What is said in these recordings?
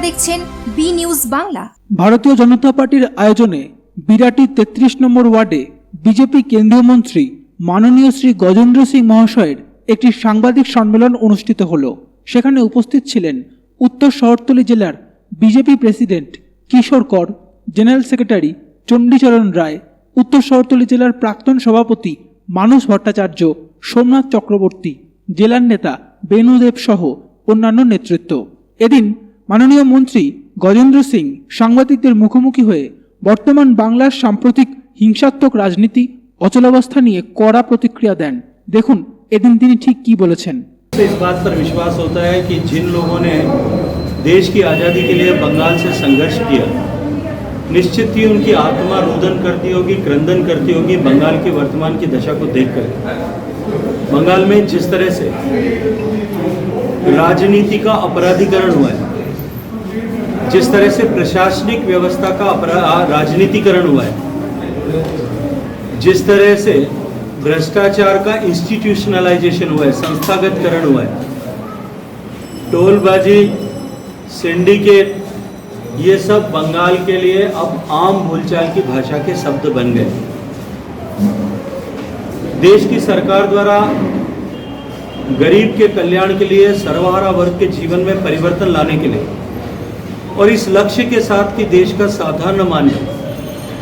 দেখছেন B news Bangla. ভারতীয় জনতা পার্টির আয়োজনে বিরাটি 33 নম্বর ওয়ার্ডে বিজেপি কেন্দ্রীয় মন্ত্রী মাননীয় শ্রী গজেন্দ্র সিং মহাশয়ের একটি সাংবাদিক সম্মেলন অনুষ্ঠিত হলো। সেখানে উপস্থিত ছিলেন উত্তর শহরতলি জেলার বিজেপি প্রেসিডেন্ট কিশোর কর, জেনারেল সেক্রেটারি চণ্ডীচরণ রায়, উত্তর শহরতলি জেলার প্রাক্তন সভাপতি মানস ভট্টাচার্য, সোমনাথ চক্রবর্তী, জেলার নেতা বেণুদেব সহ অন্যান্য নেতৃত্ব। এদিন মাননীয় মন্ত্রী গজেন্দ্র সিং সাংবাদিকদের মুখোমুখি হয়ে বর্তমান বাংলার সাম্প্রতিক হিংসাত্মক রাজনীতি অচলাবস্থা নিয়ে কড়া প্রতিক্রিয়া দেন। দেখুন এদিন তিনি ঠিক কি বলেছেন। इस बात पर विश्वास होता है कि जिन लोगों ने देश की आज़ादी के लिए बंगाल से संघर्ष किया, निश्चित ही उनकी आत्मा रुदन करती होगी, क्रंदन करती होगी बंगाल की वर्तमान की दशा को देखकर। बंगाल में जिस तरह से राजनीति का अपराधीकरण हुआ है, जिस तरह से प्रशासनिक व्यवस्था का राजनीतिकरण हुआ है, जिस तरह से भ्रष्टाचार का इंस्टीट्यूशनलाइजेशन हुआ है, संस्थागतकरण हुआ है, टोलबाजी, सिंडिकेट, ये सब बंगाल के लिए अब आम बोलचाल की भाषा के शब्द बन गए। देश की सरकार द्वारा गरीब के कल्याण के लिए, सर्वहारा वर्ग के जीवन में परिवर्तन लाने के लिए और इस लक्ष्य के साथ कि देश का साधारण मानव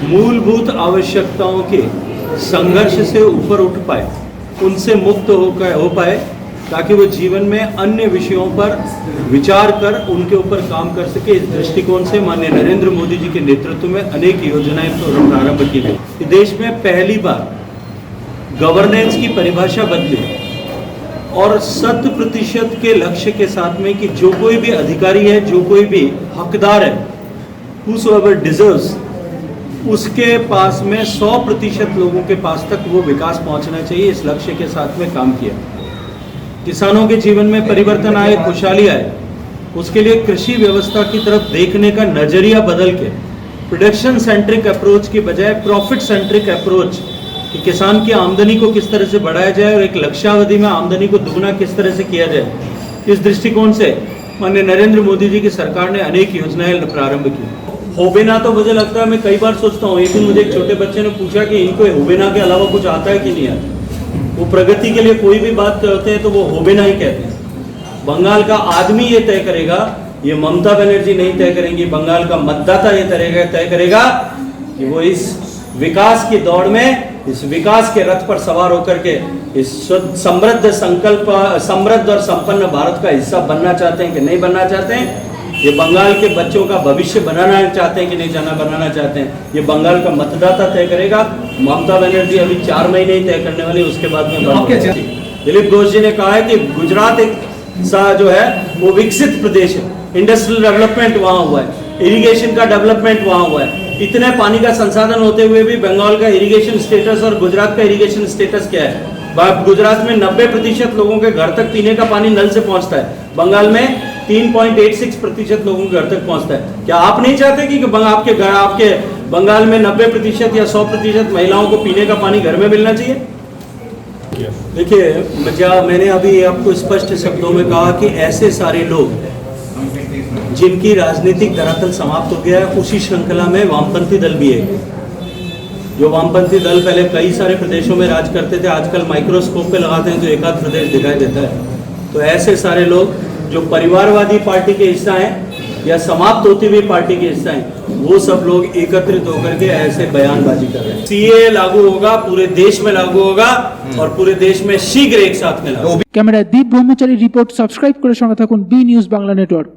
मूलभूत आवश्यकताओं के संघर्ष से ऊपर उठ पाए, उनसे मुक्त हो पाए, ताकि वो जीवन में अन्य विषयों पर विचार कर उनके ऊपर काम कर सके। इस दृष्टिकोण से माननीय नरेंद्र मोदी जी के नेतृत्व में अनेक योजनाएं प्रारंभ की गई। देश में पहली बार गवर्नेंस की परिभाषा बदली और 100% के लक्ष्य के साथ में कि जो कोई भी अधिकारी है, जो कोई भी हकदार है, whosoever deserves, उसके पास में 100% लोगों के पास तक वो विकास पहुंचना चाहिए। इस लक्ष्य के साथ में काम किया। किसानों के जीवन में परिवर्तन आए, खुशहाली आए, उसके लिए कृषि व्यवस्था की तरफ देखने का नजरिया बदल के प्रोडक्शन सेंट्रिक अप्रोच की बजाय प्रॉफिट सेंट्रिक अप्रोच, कि किसान की आमदनी को किस तरह से बढ़ाया जाए और एक लक्ष्यावधि में आमदनी को दुगना किस तरह से किया जाए, इस दृष्टिकोण से माननीय नरेंद्र मोदी जी की सरकार ने अनेक योजनाएं प्रारंभ की। होबेना तो मुझे लगता है, मैं कई बार सोचता हूँ, एक दिन मुझे एक छोटे बच्चे ने पूछा कि इनको होबेना के अलावा कुछ आता है कि नहीं आता। वो प्रगति के लिए कोई भी बात करते हैं तो वो होबेना ही कहते हैं। बंगाल का आदमी ये तय करेगा, ये ममता बनर्जी नहीं तय करेंगी, बंगाल का मतदाता ये तय करेगा कि वो इस विकास की दौड़ में, इस विकास के रथ पर सवार होकर के इस समृद्ध और संपन्न भारत का हिस्सा बनना चाहते हैं कि नहीं बनना चाहते हैं। ये बंगाल के बच्चों का भविष्य बनाना चाहते हैं कि नहीं बनाना चाहते हैं, ये बंगाल का मतदाता तय करेगा। ममता बनर्जी अभी 4 महीने ही तय करने वाली, उसके बाद में दिलीप घोष जी ने कहा है कि गुजरात एक जो है वो विकसित प्रदेश है, इंडस्ट्रियल डेवलपमेंट वहाँ हुआ है, इरिगेशन का डेवलपमेंट वहाँ हुआ है। इतने पानी का संसाधन होते हुए भी बंगाल का इरिगेशन स्टेटस और गुजरात का इरिगेशन स्टेटस क्या है? गुजरात में 90% लोगों के घर तक पीने का पानी नल से पहुंचता है, बंगाल में 3.86% लोगों के घर तक पहुंचता है। क्या आप नहीं चाहते कि आपके बंगाल में 90% या 100% महिलाओं को पीने का पानी घर में मिलना चाहिए? देखिए, मैंने अभी आपको स्पष्ट शब्दों में कहा कि ऐसे सारे लोग जिनकी राजनीतिक धरातल समाप्त हो गया है, उसी श्रृंखला में वामपंथी दल भी है। जो वामपंथी दल पहले कई सारे प्रदेशों में राज करते थे, आजकल माइक्रोस्कोप पे लगाते हैं तो एक आध प्रदेश दिखाई देता है। तो ऐसे सारे लोग जो परिवारवादी पार्टी के हिस्सा हैं या समाप्त होती हुई पार्टी के हिस्सा हैं, वो सब लोग एकत्रित होकर के ऐसे बयानबाजी कर रहे हैं। सीए लागू होगा, पूरे देश में लागू होगा और पूरे देश में शीघ्र एक साथ में लागू। कैमरा दीप ब्रह्मचारी रिपोर्ट। সাবস্ক্রাইব করে সঙ্গে থাকুন বি নিউজ বাংলা নেটওয়ার্ক।